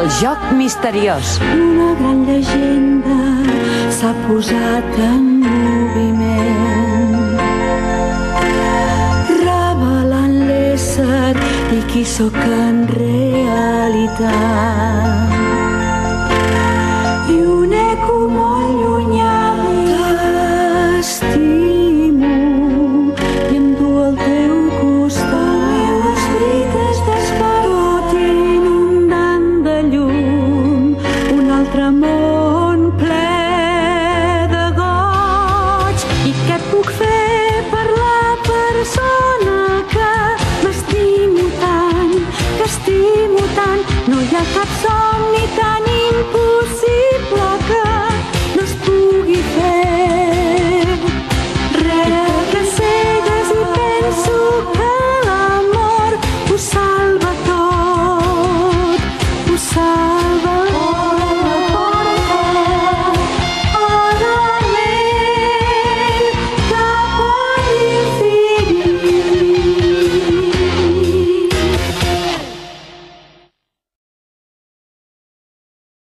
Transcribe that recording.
El joc misteriós. Una gran llegenda s'ha posat en moviment, revelant l'ésser i qui sóc en realitat. I un eco molt llunyà t'estimo i em du al teu costat. Meves brites despertot inundant de llum un altre món ple de goig. I què et puc fer per la persona que m'estimo tant, que estimo tant? No hi ha cap somni tan